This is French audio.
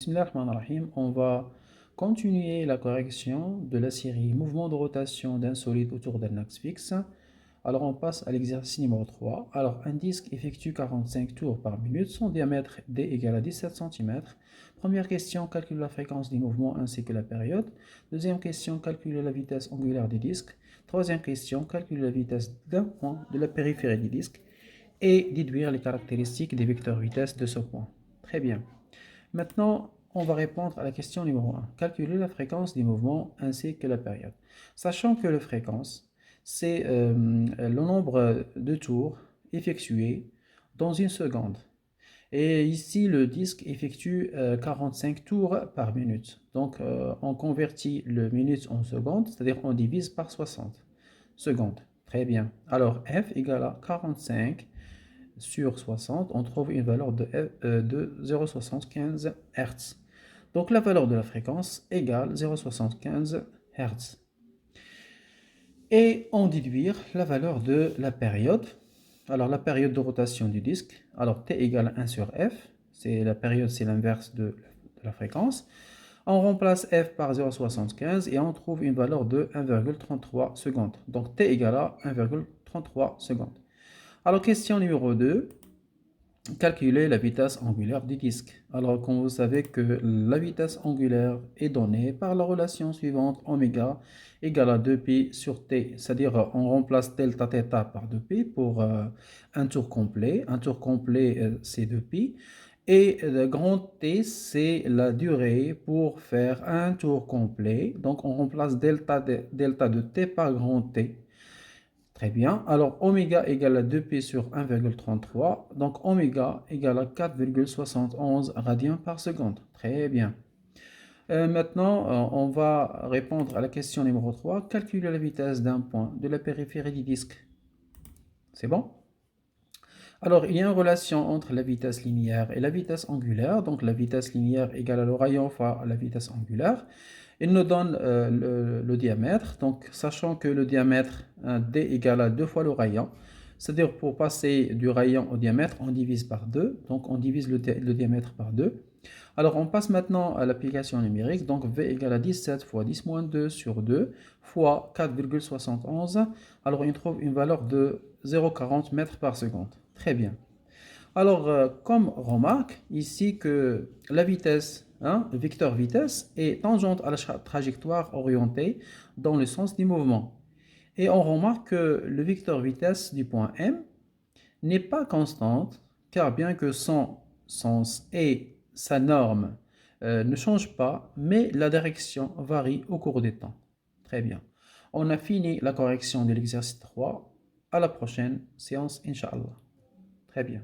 Bismillahirrahmanirrahim. On va continuer la correction de la série mouvement de rotation d'un solide autour d'un axe fixe. Alors on passe à l'exercice numéro 3. Alors un disque effectue 45 tours par minute, son diamètre D égale à 17 cm. Première question, calcule la fréquence des mouvements ainsi que la période. Deuxième question, calcule la vitesse angulaire du disque. Troisième question, calcule la vitesse d'un point de la périphérie du disque et déduire les caractéristiques des vecteurs vitesse de ce point. Très bien. Maintenant, on va répondre à la question numéro 1. Calculer la fréquence des mouvements ainsi que la période. Sachant que la fréquence, c'est le nombre de tours effectués dans une seconde. Et ici, le disque effectue 45 tours par minute. Donc, on convertit le minute en seconde, c'est-à-dire on divise par 60 secondes. Très bien. Alors, F égale à 45 sur 60, on trouve une valeur de 0,75 Hz. Donc la valeur de la fréquence égale 0,75 Hz. Et on déduire la valeur de la période. Alors la période de rotation du disque, alors T égale 1 sur F, c'est la période, c'est l'inverse de la fréquence. On remplace F par 0,75 et on trouve une valeur de 1,33 secondes. Donc T égale à 1,33 secondes. Alors question numéro 2. Calculer la vitesse angulaire du disque. Alors, comme vous savez que la vitesse angulaire est donnée par la relation suivante, oméga égale à 2pi sur t, c'est-à-dire on remplace delta θ par 2pi pour un tour complet. Un tour complet, c'est 2pi. Et grand T, c'est la durée pour faire un tour complet. Donc, on remplace delta de t par grand T. Très bien. Alors, oméga égale à 2pi sur 1,33. Donc, oméga égale à 4,71 radians par seconde. Très bien. Maintenant, on va répondre à la question numéro 3. Calculer la vitesse d'un point de la périphérie du disque. C'est bon? Alors, il y a une relation entre la vitesse linéaire et la vitesse angulaire. Donc, la vitesse linéaire égale à le rayon fois la vitesse angulaire. Il nous donne le diamètre. Donc, sachant que le diamètre D égale à 2 fois le rayon, c'est-à-dire pour passer du rayon au diamètre, on divise par 2. Donc, on divise le diamètre par 2. Alors, on passe maintenant à l'application numérique. Donc, V égale à 17 fois 10 moins 2 sur 2 fois 4,71. Alors, on trouve une valeur de 0,40 mètres par seconde. Très bien. Alors, comme remarque ici que la vitesse, le vecteur vitesse, est tangente à la trajectoire orientée dans le sens du mouvement. Et on remarque que le vecteur vitesse du point M n'est pas constante, car bien que son sens et sa norme ne changent pas, mais la direction varie au cours du temps. Très bien. On a fini la correction de l'exercice 3. À la prochaine séance, Inch'Allah. Très bien.